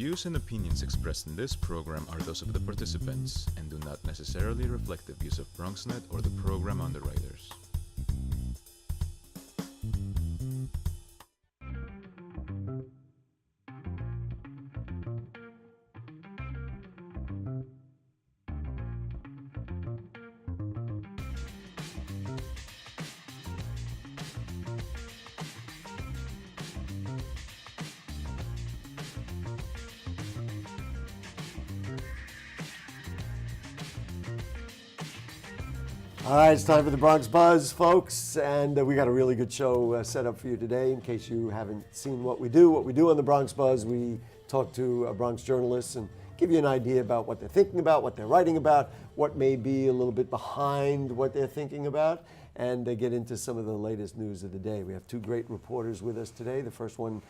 views and opinions expressed in this program are those of the participants and do not necessarily reflect the views of BronxNet or the program underwriters. All right, it's time for the Bronx Buzz, folks, and we got a really good show set up for you today. In case you haven't seen what we do on the Bronx Buzz, we talk to Bronx journalists and give you an idea about what they're thinking about, what they're writing about, what may be a little bit behind what they're thinking about, and get into some of the latest news of the day. We have two great reporters with us today. The first one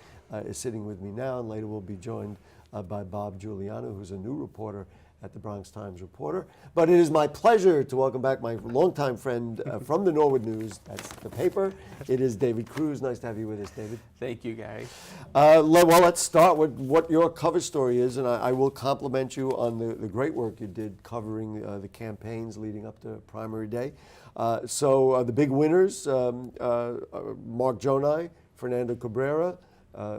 is sitting with me now, and later we'll be joined by Bob Guiliano, who's a new reporter at the Bronx Times Reporter. But it is my pleasure to welcome back my longtime friend from the Norwood News, that's the paper. It is David Cruz. Nice to have you with us, David. Thank you, Gary. Well, let's start with what your cover story is, and I will compliment you on the great work you did covering the campaigns leading up to primary day. So the big winners, Mark Jonai, Fernando Cabrera,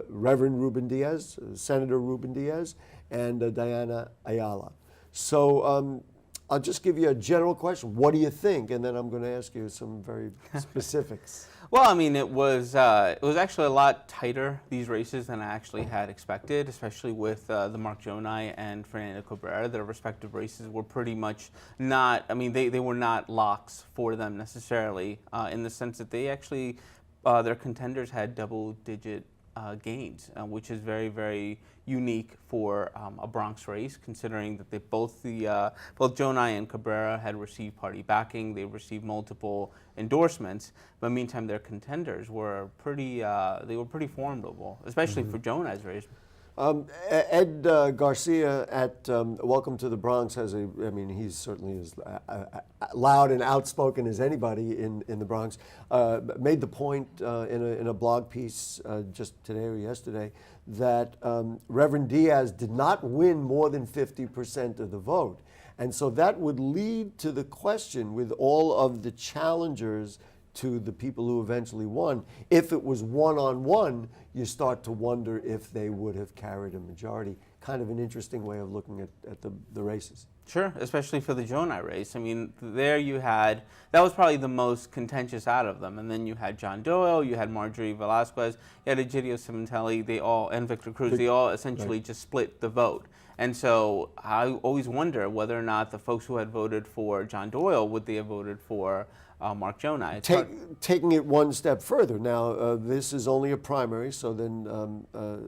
Reverend Ruben Diaz, Senator Ruben Diaz, and Diana Ayala. So I'll just give you a general question. What do you think? And then I'm going to ask you some very specifics. Well, I mean, it was actually a lot tighter, these races, than I actually had expected, especially with the Mark Jonai and Fernando Cabrera. Their respective races were pretty much not, I mean, they were not locks for them necessarily, in the sense that they actually, their contenders had double-digit gains, which is very, very unique for a Bronx race, considering that both Jonai and Cabrera had received party backing. They received multiple endorsements, but meantime their contenders were pretty formidable, especially for Jonai's race. Ed Garcia at Welcome to the Bronx he's certainly as loud and outspoken as anybody in the Bronx, made the point in a blog piece just today or yesterday that Reverend Diaz did not win more than 50% of the vote. And so that would lead to the question, with all of the challengers to the people who eventually won, if it was one-on-one, you start to wonder if they would have carried a majority. Kind of an interesting way of looking at the races. Sure, especially for the Jonai race. I mean, there you had, that was probably the most contentious out of them. And then you had John Doyle, you had Marjorie Velasquez, you had Egidio Simontelli, and Victor Cruz, they all essentially just split the vote. And so I always wonder whether or not the folks who had voted for John Doyle, would they have voted for Mark Jonai. Taking it one step further, now this is only a primary, so then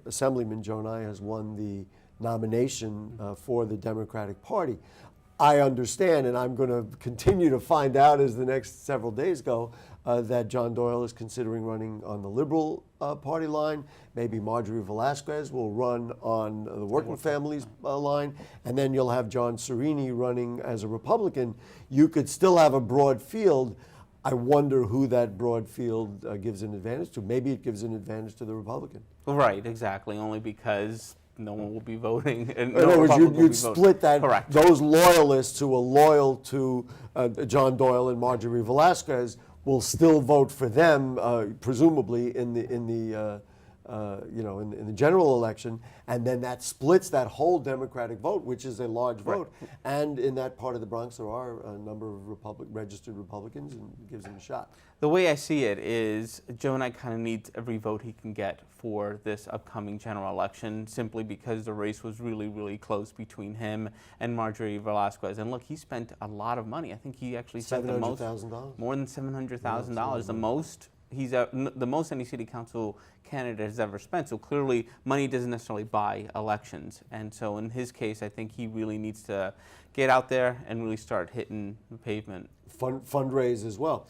Assemblyman Jonai has won the nomination for the Democratic Party. I understand, and I'm going to continue to find out as the next several days go, that John Doyle is considering running on the Liberal Party line. Maybe Marjorie Velasquez will run on the Working Families line, and then you'll have John Sereni running as a Republican. You could still have a broad field. I wonder who that broad field gives an advantage to. Maybe it gives an advantage to the Republican. Right, exactly, only because no one will be voting. And in other words, you'd split that. Correct. Those loyalists who are loyal to John Doyle and Marjorie Velasquez will still vote for them, presumably in the general election, and then that splits that whole Democratic vote, which is a large vote. Right. And in that part of the Bronx, there are a number of registered Republicans, and it gives them a shot. The way I see it is Jonai kind of needs every vote he can get for this upcoming general election, simply because the race was really, really close between him and Marjorie Velasquez. And look, he spent a lot of money. I think he actually spent the most, more than $700,000, the most. He's the most any city council candidate has ever spent. So clearly, money doesn't necessarily buy elections. And so in his case, I think he really needs to get out there and really start hitting the pavement. Fundraise as well.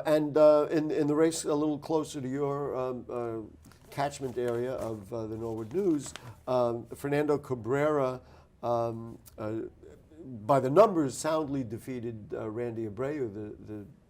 And in the race a little closer to your catchment area of the Norwood News, Fernando Cabrera, by the numbers, soundly defeated Randy Abreu,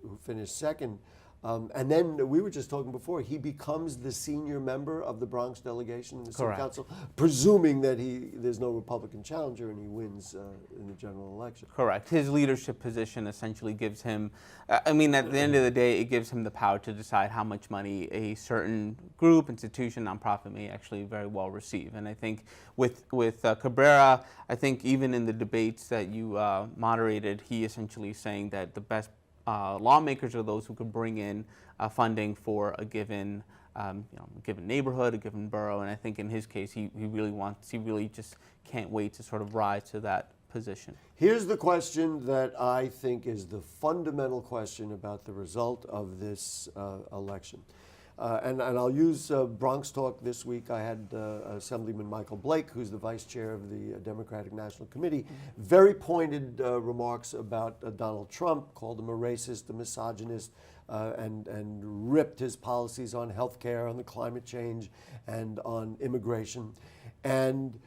who finished second. And then we were just talking before, he becomes the senior member of the Bronx delegation in the city Correct. council, presuming that there's no Republican challenger and he wins in the general election. Correct. His leadership position essentially gives him, I mean, at the end of the day, it gives him the power to decide how much money a certain group, institution, nonprofit may actually very well receive. And I think with Cabrera, I think even in the debates that you moderated, he essentially saying that the best lawmakers are those who could bring in funding for a given, given neighborhood, a given borough. And I think in his case, he really just can't wait to sort of rise to that position. Here's the question that I think is the fundamental question about the result of this election. And I'll use Bronx Talk this week. I had Assemblyman Michael Blake, who's the vice chair of the Democratic National Committee, very pointed remarks about Donald Trump, called him a racist, a misogynist, and ripped his policies on health care, on the climate change, and on immigration. And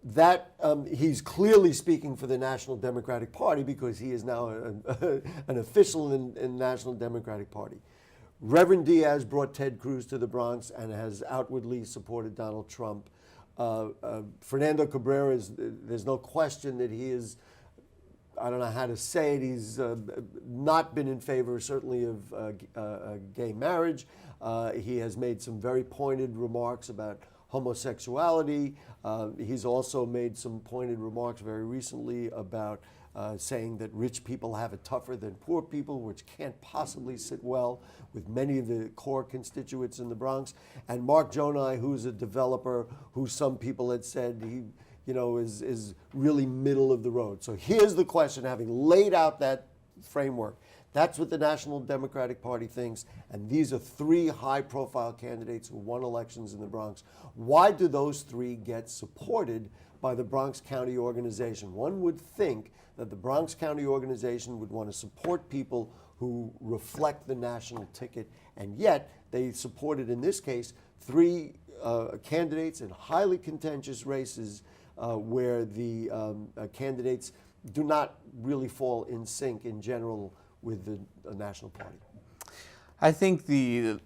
that he's clearly speaking for the National Democratic Party because he is now an official in the National Democratic Party. Reverend Diaz brought Ted Cruz to the Bronx and has outwardly supported Donald Trump. Fernando Cabrera, there's no question that he is, I don't know how to say it, he's not been in favor certainly of gay marriage. He has made some very pointed remarks about homosexuality. He's also made some pointed remarks very recently about saying that rich people have it tougher than poor people, which can't possibly sit well with many of the core constituents in the Bronx. And Mark Jonai, who's a developer, who some people had said he, is really middle of the road. So here's the question, having laid out that framework. That's what the National Democratic Party thinks, and these are three high-profile candidates who won elections in the Bronx. Why do those three get supported by the Bronx County organization? One would think that the Bronx County organization would want to support people who reflect the national ticket, and yet they supported, in this case, three candidates in highly contentious races where the candidates do not really fall in sync in general with the national party. I think the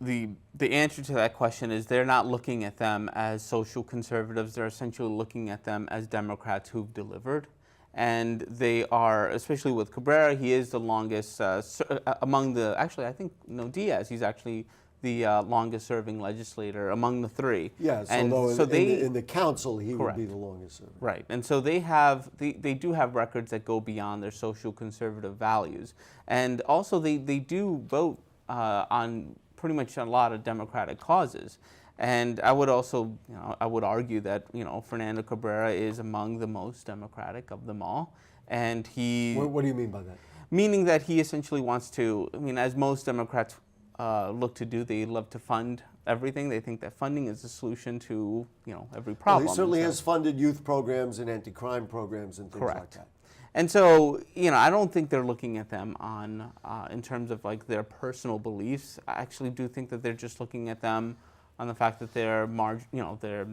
answer to that question is they're not looking at them as social conservatives. They're essentially looking at them as Democrats who've delivered. And they are, especially with Cabrera, he is the longest among the, actually, I think, Diaz, he's actually the longest serving legislator among the three. Yes, and although in the council he would be the longest serving. Right, and so they do have records that go beyond their social conservative values. And also they do vote on pretty much a lot of democratic causes. And I would also, I would argue that, Fernando Cabrera is among the most democratic of them all. And he... What do you mean by that? Meaning that he essentially wants to, as most Democrats look to do, they love to fund everything. They think that funding is the solution to, every problem. Well, he certainly has funded youth programs and anti-crime programs and things like that. And so, I don't think they're looking at them on, in terms of like their personal beliefs. I actually do think that they're just looking at them on the fact that they're they're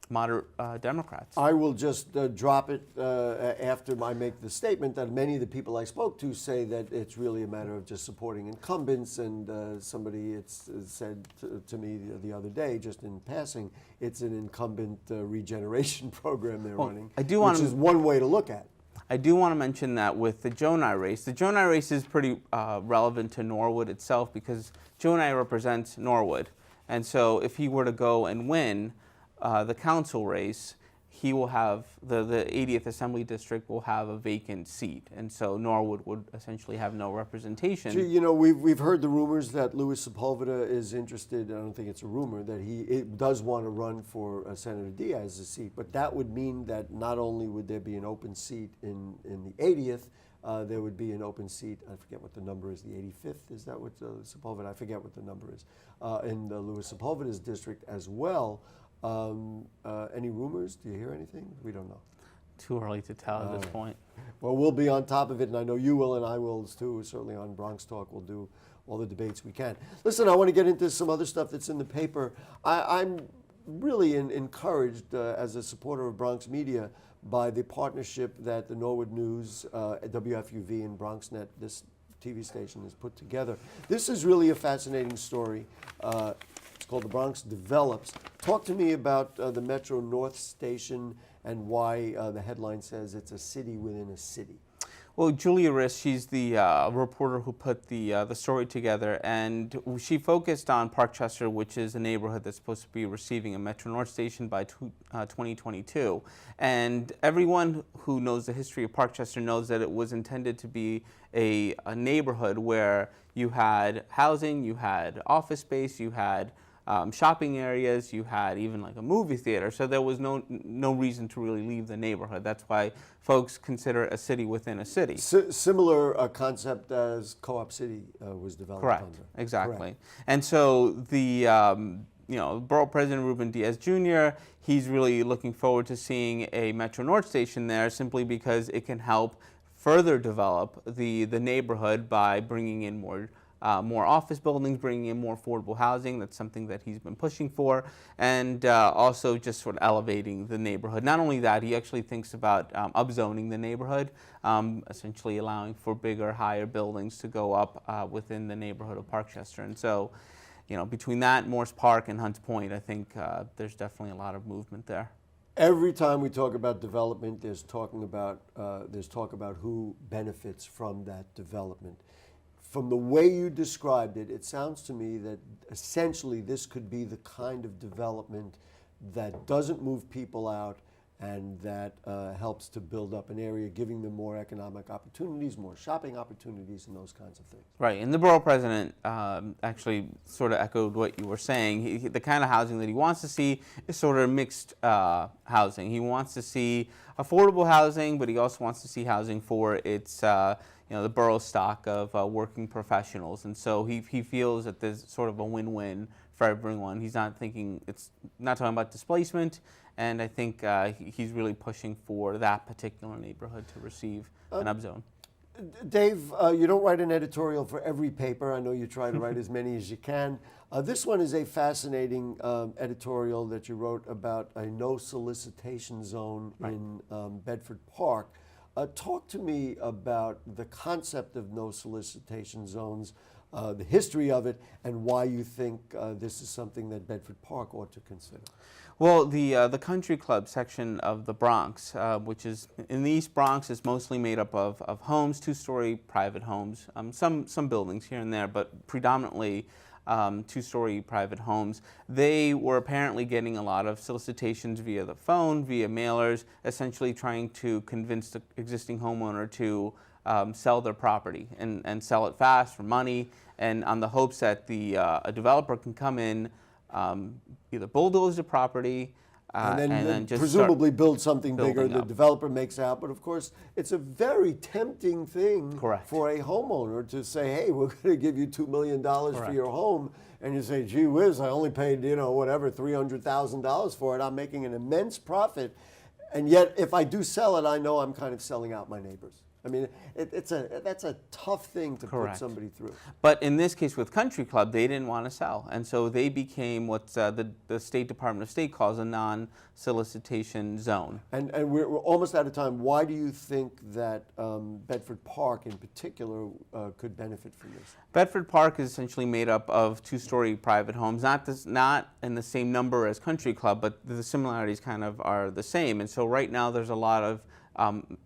moderate Democrats. I will just drop it after I make the statement that many of the people I spoke to say that it's really a matter of just supporting incumbents, and somebody said to me the other day, just in passing, it's an incumbent regeneration program they're running, which is one way to look at it. I do want to mention that with the Jonai race is pretty relevant to Norwood itself because Jonai represents Norwood. And so if he were to go and win the council race, he will have, the 80th Assembly District will have a vacant seat. And so Norwood would essentially have no representation. We've heard the rumors that Louis Sepulveda is interested, I don't think it's a rumor, that he does want to run for Senator Diaz's seat. But that would mean that not only would there be an open seat in the 80th, there would be an open seat, I forget what the number is, the 85th, is that what Sepulveda, I forget what the number is, in Louis Sepulveda's district as well. Any rumors? Do you hear anything? We don't know. Too early to tell at this point. Well, we'll be on top of it, and I know you will, and I will too. Certainly on Bronx Talk, we'll do all the debates we can. Listen, I want to get into some other stuff that's in the paper. I'm really encouraged as a supporter of Bronx media by the partnership that the Norwood News, WFUV, and BronxNet, this TV station has put together. This is really a fascinating story. It's called The Bronx Develops. Talk to me about the Metro North Station and why the headline says it's a city within a city. Well, Julia Riss, she's the reporter who put the story together, and she focused on Parkchester, which is a neighborhood that's supposed to be receiving a Metro North station by 2022. And everyone who knows the history of Parkchester knows that it was intended to be a neighborhood where you had housing, you had office space, you had shopping areas, you had even like a movie theater, so there was no reason to really leave the neighborhood. That's why folks consider it a city within a city. Similar concept as Co-op City was developed. Correct, under. exactly. Correct. And so the Borough President Ruben Diaz Jr., he's really looking forward to seeing a Metro North station there simply because it can help further develop the neighborhood by bringing in more office buildings, bringing in more affordable housing. That's something that he's been pushing for, and also just sort of elevating the neighborhood. Not only that, he actually thinks about upzoning the neighborhood, essentially allowing for bigger, higher buildings to go up within the neighborhood of Parkchester. And so, between that, Morse Park, and Hunts Point, I think there's definitely a lot of movement there. Every time we talk about development, there's talk about who benefits from that development. From the way you described it, it sounds to me that essentially this could be the kind of development that doesn't move people out and that helps to build up an area, giving them more economic opportunities, more shopping opportunities, and those kinds of things. Right, and the borough president actually sort of echoed what you were saying. The kind of housing that he wants to see is sort of mixed housing. He wants to see affordable housing, but he also wants to see housing for its the borough stock of working professionals, and so he feels that there's sort of a win-win for everyone. He's not talking about displacement, and I think he's really pushing for that particular neighborhood to receive an upzone. Dave, you don't write an editorial for every paper. I know you try to write as many as you can. This one is a fascinating editorial that you wrote about a no solicitation zone in Bedford Park. Talk to me about the concept of no solicitation zones, the history of it, and why you think this is something that Bedford Park ought to consider. Well, the country club section of the Bronx, which is in the East Bronx, is mostly made up of homes, two-story private homes, some buildings here and there, but predominantly two-story private homes. They were apparently getting a lot of solicitations via the phone, via mailers, essentially trying to convince the existing homeowner to sell their property and sell it fast for money, and on the hopes that a developer can come in, either bulldoze the property, and and then then just presumably build something bigger. The up. developer makes out, but of course, it's a very tempting thing Correct. for a homeowner to say, "Hey, we're going to give you $2 million for Correct. your home," and you say, "Gee whiz, I only paid $300,000 for it. I'm making an immense profit, and yet if I do sell it, I know I'm kind of selling out my neighbors." I mean, that's a tough thing to Correct. put somebody through. But in this case with Country Club, they didn't want to sell, and so they became what the State Department of State calls a non-solicitation zone. And we're almost out of time. Why do you think that Bedford Park in particular could benefit from this? Bedford Park is essentially made up of two-story private homes, not in the same number as Country Club, but the similarities kind of are the same. And so right now there's a lot of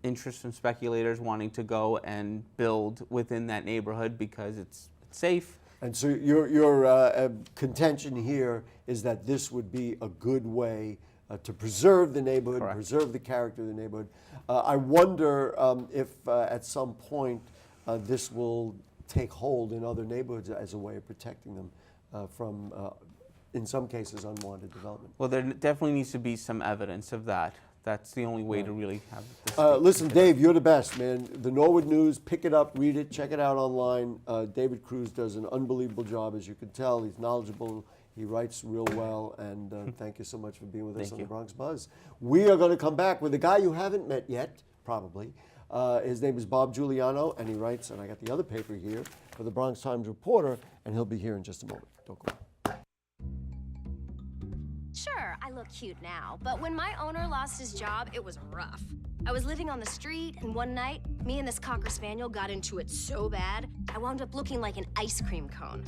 interest from speculators wanting to go and build within that neighborhood because it's safe. And so your contention here is that this would be a good way to preserve the neighborhood, Correct. preserve the character of the neighborhood. I wonder if at some point this will take hold in other neighborhoods as a way of protecting them from, in some cases, unwanted development. Well, there definitely needs to be some evidence of that. That's the only way to really have this. Listen, Dave, you're the best, man. The Norwood News, pick it up, read it, check it out online. David Cruz does an unbelievable job, as you can tell. He's knowledgeable, he writes real well, and thank you so much for being with us on the Bronx Buzz. We are going to come back with a guy you haven't met yet, probably. His name is Bob Guiliano, and he writes, and I got the other paper here, for the Bronx Times Reporter, and he'll be here in just a moment. Don't go away. Sure, I look cute now, but when my owner lost his job, it was rough. I was living on the street, and one night, me and this Cocker Spaniel got into it so bad, I wound up looking like an ice cream cone.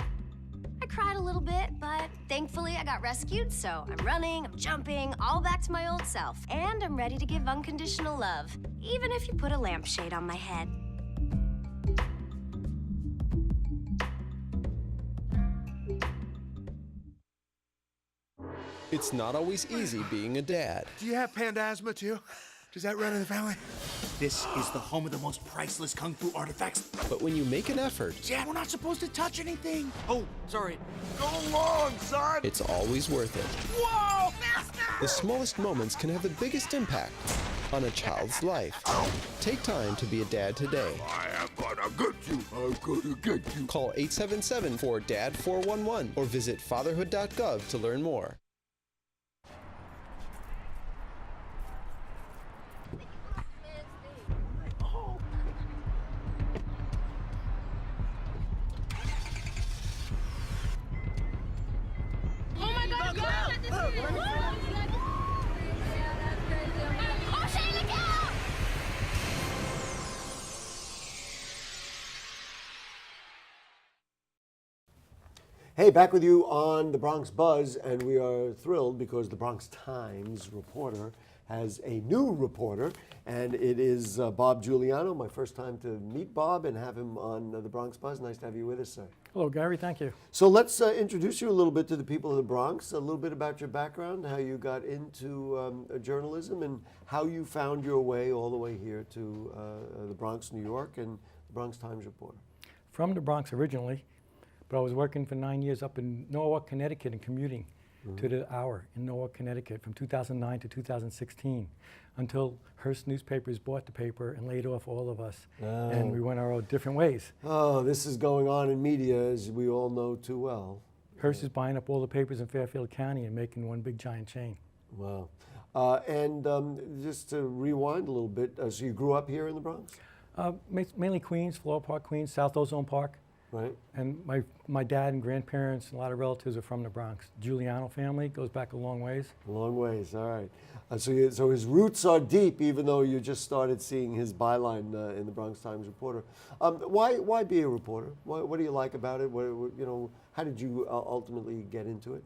I cried a little bit, but thankfully I got rescued, so I'm running, I'm jumping, all back to my old self, and I'm ready to give unconditional love, even if you put a lampshade on my head. It's not always easy being a dad. Do you have panda asthma too? Does that run in the family? This is the home of the most priceless kung fu artifacts. But when you make an effort, Dad, we're not supposed to touch anything. Oh, sorry. Go long, son! it's always worth it. Whoa! Master! The smallest moments can have the biggest impact on a child's life. Take time to be a dad today. I am gonna get you. I'm gonna get you. Call 877-4DAD-411 or visit fatherhood.gov to learn more. Oh my God, go! Oh, Shane, look out! Hey, back with you on the Bronx Buzz, and we are thrilled because the Bronx Times reporter has a new reporter, and it is Bob Guiliano. My first time to meet Bob and have him on the Bronx Buzz. Nice to have you with us, sir. Hello, Gary. Thank you. So let's introduce you a little bit to the people of the Bronx, a little bit about your background, how you got into journalism, and how you found your way all the way here to the Bronx, New York, and the Bronx Times reporter. From the Bronx originally, but I was working for 9 years up in Norwood, Connecticut, and commuting to the hour in Norwood, Connecticut from 2009 to 2016 until Hearst Newspapers bought the paper and laid off all of us. And we went our own different ways. Oh, this is going on in media, as we all know too well. Hearst is buying up all the papers in Fairfield County and making one big giant chain. Wow. And just to rewind a little bit, so you grew up here in the Bronx? Mainly Queens, Floral Park, Queens, South Ozone Park. Right. And my dad and grandparents and a lot of relatives are from the Bronx. Giuliano family goes back a long ways. Long ways, all right. So his roots are deep, even though you just started seeing his byline in the Bronx Times reporter. Why be a reporter? What do you like about it? How did you ultimately get into it?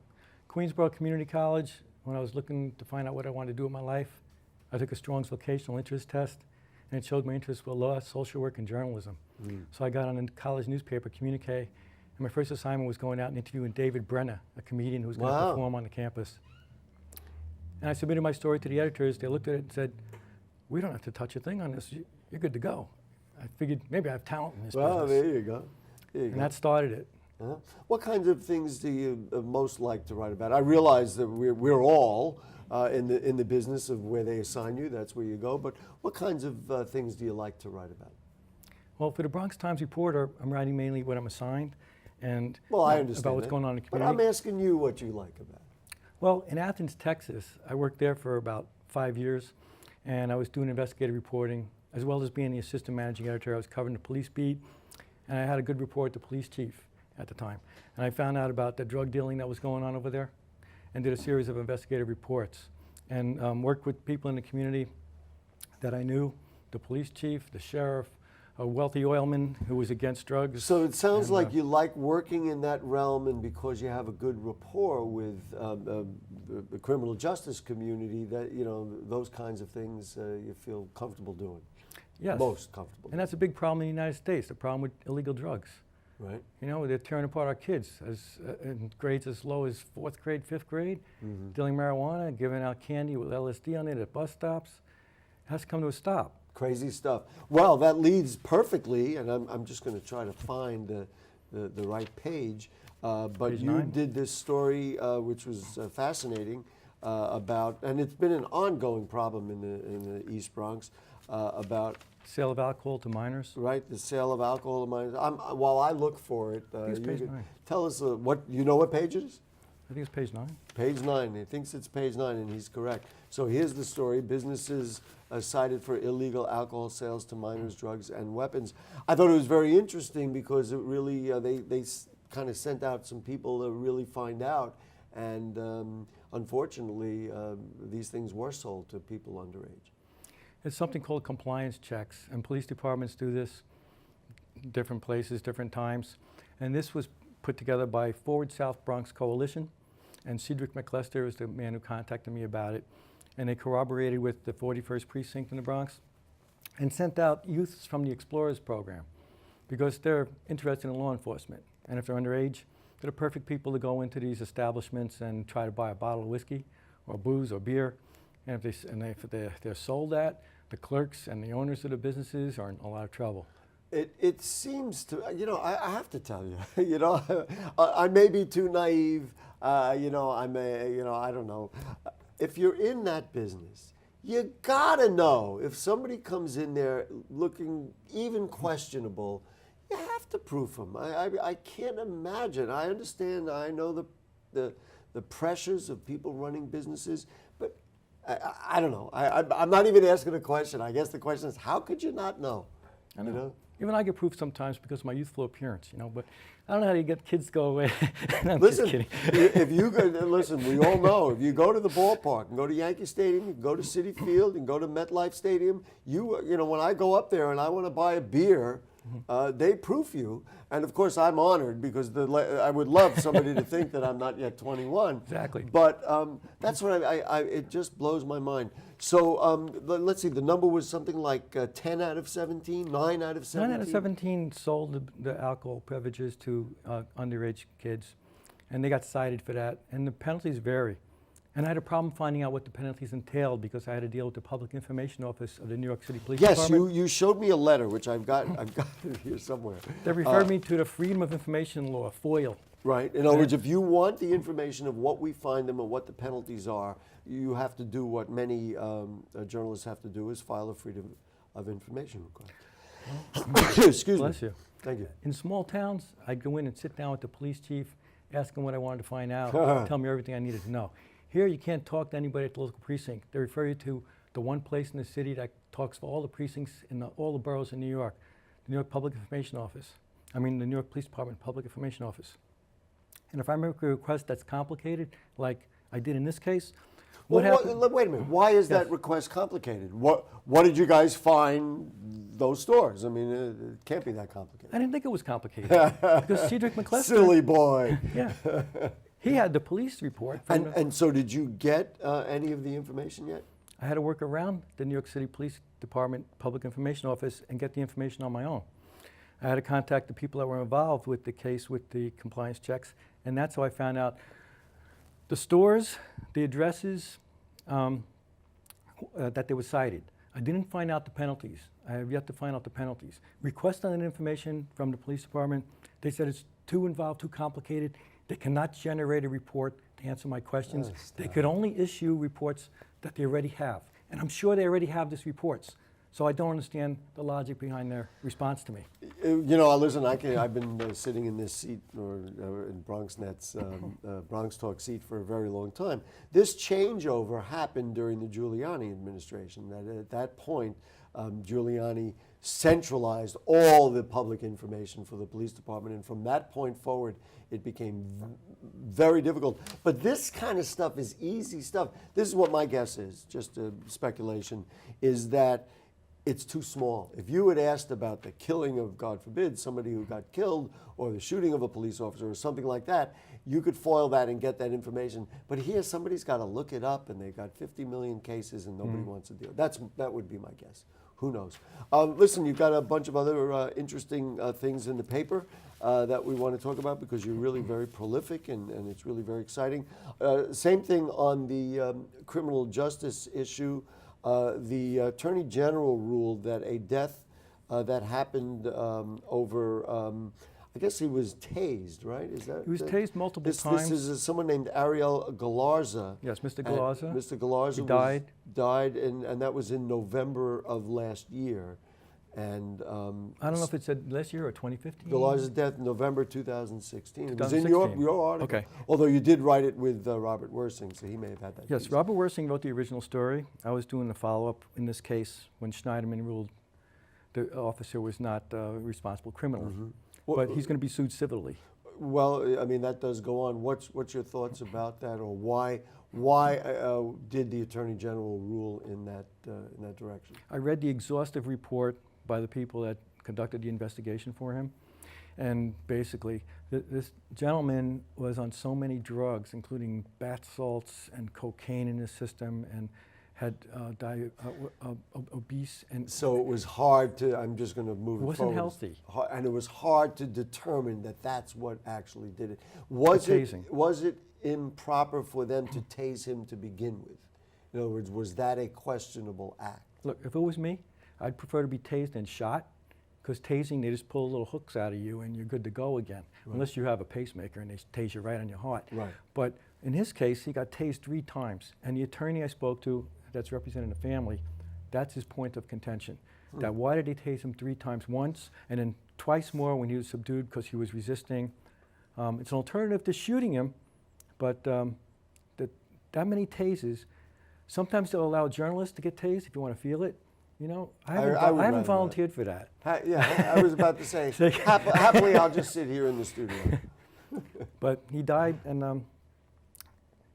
Queensboro Community College, when I was looking to find out what I wanted to do with my life, I took a Strong's vocational interest test, and it showed my interest for law, social work, and journalism. So I got on a college newspaper, Communique, and my first assignment was going out and interviewing David Brenner, a comedian who was going to perform on the campus. And I submitted my story to the editors. They looked at it and said, "We don't have to touch a thing on this. You're good to go." I figured maybe I have talent in this business. Well, there you go. And that started it. What kinds of things do you most like to write about? I realize that we're all in the business of where they assign you. That's where you go. But what kinds of things do you like to write about? Well, for the Bronx Times reporter, I'm writing mainly what I'm assigned and I understand about what's that. going on in the But community. I'm asking you what you like about it. Well, in Athens, Texas, I worked there for about 5 years, and I was doing investigative reporting, as well as being the assistant managing editor. I was covering the police beat, and I had a good report to police chief at the time. And I found out about the drug dealing that was going on over there, and did a series of investigative reports, and worked with people in the community that I knew, the police chief, the sheriff, a wealthy oilman who was against drugs. So it sounds like you like working in that realm, and because you have a good rapport with the criminal justice community, that those kinds of things you feel comfortable doing. Yes. Most comfortable. And that's a big problem in the United States, the problem with illegal drugs. Right. They're tearing apart our kids in grades as low as 4th grade, 5th grade, dealing marijuana, giving out candy with LSD on it at bus stops. It has to come to a stop. Crazy stuff. Well, that leads perfectly, and I'm just going to try to find the right page. But Page you 9. did this story, which was fascinating, about, and it's been an ongoing problem in the East Bronx, about Sale of alcohol to minors. right the sale of alcohol to minors. While I look for it, it's you page could 9. tell us what what page it is. I think it's page 9. Page 9. He thinks it's page 9, and he's correct. So here's the story. Businesses cited for illegal alcohol sales to minors, drugs, and weapons. I thought it was very interesting because it really, they kind of sent out some people to really find out And unfortunately, these things were sold to people underage. It's something called compliance checks, and police departments do this different places, different times. And this was put together by Forward South Bronx Coalition, and Cedric McClester is the man who contacted me about it. And they corroborated with the 41st Precinct in the Bronx and sent out youths from the Explorers program because they're interested in law enforcement. And if they're underage, they're the perfect people to go into these establishments and try to buy a bottle of whiskey or booze or beer. And if they're sold that, the clerks and the owners of the businesses are in a lot of trouble. It seems to, I have to tell you, I may be too naive, I don't know. If you're in that business, you gotta know if somebody comes in there looking even questionable, you have to proof them. I can't imagine. I understand. I know the pressures of people running businesses, but I don't know. I'm not even asking a question. I guess the question is, how could you not know? I know. Even I get proof sometimes because of my youthful appearance, but I don't know how you get kids to go away. I'm listen, just kidding. If you go, listen, we all know, if you go to the ballpark and go to Yankee Stadium, you can go to Citi Field and go to MetLife Stadium, when I go up there and I want to buy a beer, they proof you. And of course, I'm honored because I would love somebody to think that I'm not yet 21. Exactly. But that's what it just blows my mind. So let's see, the number was something like 10 out of 17, 9 out of 17? 9 out of 17 sold the alcohol beverages to underage kids, and they got cited for that. And the penalties vary. And I had a problem finding out what the penalties entailed because I had to deal with the Public Information Office of the New York City Police Department. Yes, you showed me a letter, which I've got it here somewhere. They referred me to the Freedom of Information Law, FOIL. Right. In other words, if you want the information of what we find them and what the penalties are, you have to do what many journalists have to do, is file a Freedom of Information request. Excuse me. Bless you. Thank you. In small towns, I'd go in and sit down with the police chief, ask him what I wanted to find out, tell me everything I needed to know. Here, you can't talk to anybody at the local precinct. They refer you to the one place in the city that talks for all the precincts in all the boroughs in New York, the New York Public Information Office. The New York Police Department Public Information Office. And if I make a request that's complicated, like I did in this case, wait a minute. Why is that request complicated? What did you guys find those stores? I mean, it can't be that complicated. I didn't think it was complicated because Cedric McClester. Silly boy. Yeah. He had the police report. And so did you get any of the information yet? I had to work around the New York City Police Department Public Information Office and get the information on my own. I had to contact the people that were involved with the case with the compliance checks, and that's how I found out the stores, the addresses that they were cited. I didn't find out the penalties. I have yet to find out the penalties. Request on that information from the police department, they said it's too involved, too complicated. They cannot generate a report to answer my questions. They could only issue reports that they already have. And I'm sure they already have these reports. So I don't understand the logic behind their response to me. Listen, I've been sitting in this seat, or in BronxNet's Bronx Talk seat for a very long time. This changeover happened during the Giuliani administration. At that point, Giuliani centralized all the public information for the police department, and from that point forward, it became very difficult. But this kind of stuff is easy stuff. This is what my guess is, just a speculation, is that it's too small. If you had asked about the killing of, God forbid, somebody who got killed, or the shooting of a police officer or something like that, you could foil that and get that information. But here, somebody's got to look it up, and they've got 50 million cases, and nobody wants to deal. That would be my guess. Who knows? Listen, you've got a bunch of other interesting things in the paper that we want to talk about because you're really very prolific and it's really very exciting. Same thing on the criminal justice issue. The Attorney General ruled that a death that happened over, I guess he was tased, right? Is that? He was tased multiple times. This is someone named Ariel Galarza. Yes, Mr. Galarza. Mr. Galarza died, and that was in November of last year. And I don't know if it said last year or 2015. Galarza's death, November 2016. It was in 2016. your article. Okay. Although you did write it with Robert Wersing, so he may have had that. Yes, piece. Robert Wersing wrote the original story. I was doing the follow-up in this case when Schneiderman ruled the officer was not a responsible criminal. But he's going to be sued civilly. Well, I mean, that does go on. What's your thoughts about that, or why did the Attorney General rule in that direction? I read the exhaustive report by the people that conducted the investigation for him, and basically, this gentleman was on so many drugs, including bath salts and cocaine in his system, and had obese, and so it was hard to. I'm just going to move it wasn't forward. healthy, And it was hard to determine that that's what actually did it. Was it improper for them to tase him to begin with? In other words, was that a questionable act? Look, if it was me, I'd prefer to be tased than shot, because tasing, they just pull little hooks out of you and you're good to go again, unless you have a pacemaker and they tase you right on your heart. Right. But in his case, he got tased 3 times, and the attorney I spoke to that's representing the family, that's his point of contention. That why did he tase him 3 times? Once, and then twice more when he was subdued because he was resisting. It's an alternative to shooting him, but that many tases, sometimes they'll allow journalists to get tased if you want to feel it. You know, I haven't volunteered for that. Yeah, I was about to say, happily I'll just sit here in the studio. But he died, and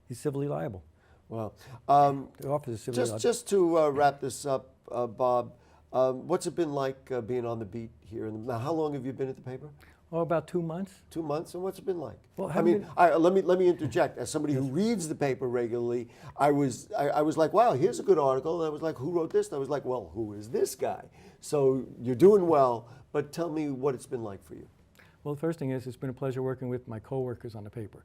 he's civilly liable. Well, The office is civilly liable. just to wrap this up, Bob, what's it been like being on the beat here? Now, how long have you been at the paper? Oh, about 2 months. 2 months, and what's it been like? Well, I mean, let me interject. As somebody who reads the paper regularly, I was like, wow, here's a good article. And I was like, who wrote this? And I was like, well, who is this guy? So you're doing well, but tell me what it's been like for you. Well, the first thing is, it's been a pleasure working with my coworkers on the paper.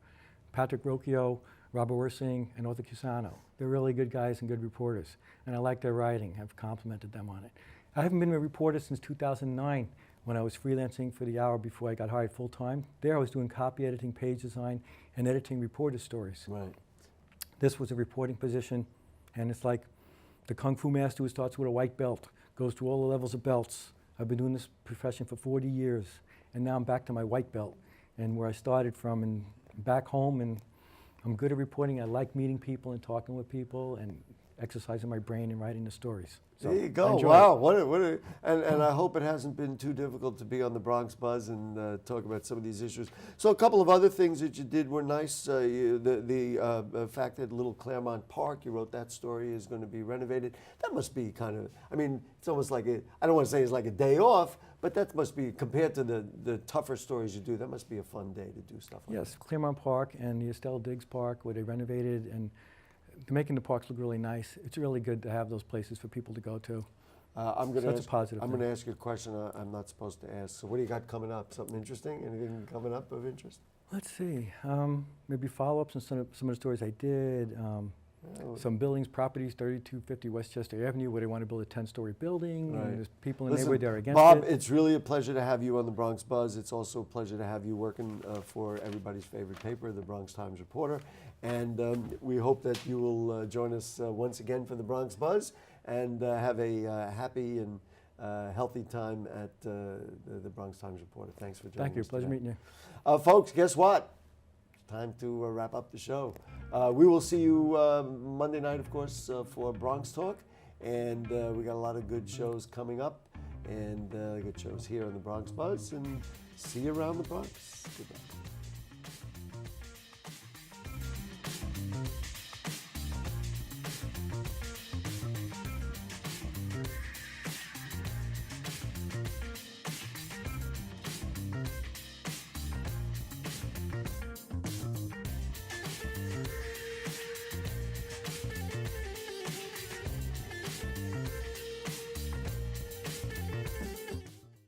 Patrick Rocchio, Robert Wersing, and Arthur Cusano. They're really good guys and good reporters, and I like their writing. I've complimented them on it. I haven't been a reporter since 2009, when I was freelancing for the Hour before I got hired full-time. There I was doing copy editing, page design, and editing reporter stories. Right. This was a reporting position, and it's like the Kung Fu master who starts with a white belt, goes through all the levels of belts. I've been doing this profession for 40 years, and now I'm back to my white belt, and where I started from, and back home, and I'm good at reporting. I like meeting people and talking with people and exercising my brain and writing the stories. So there you go. enjoy Wow. it. And I hope it hasn't been too difficult to be on the Bronx Buzz and talk about some of these issues. So a couple of other things that you did were nice. The fact that Little Claremont Park, you wrote that story, is going to be renovated. That must be kind of, I mean, it's almost like I don't want to say it's like a day off, but that must be, compared to the tougher stories you do, that must be a fun day to do stuff like that. Yes, Claremont Park and the Estelle Diggs Park, where they renovated, and they're making the parks look really nice. It's really good to have those places for people to go to. I'm going that's a positive I'm thing. going to ask you a question I'm not supposed to ask. So what do you got coming up? Something interesting? Anything coming up of interest? Let's see, maybe follow-ups on some of the stories I did. Some buildings, properties, 3250 Westchester Avenue, where they want to build a 10-story building. Right. And there's people in the Listen, neighborhood that are against Bob, it. it's really a pleasure to have you on the Bronx Buzz. It's also a pleasure to have you working for everybody's favorite paper, the Bronx Times Reporter. And we hope that you will join us once again for the Bronx Buzz and have a happy and healthy time at the Bronx Times Reporter. Thanks for joining us. Thank you. Pleasure today. meeting you. Folks, guess what? It's time to wrap up the show. We will see you Monday night, of course, for Bronx Talk. And we got a lot of good shows coming up and good shows here on the Bronx Buzz. And see you around the Bronx. Goodbye.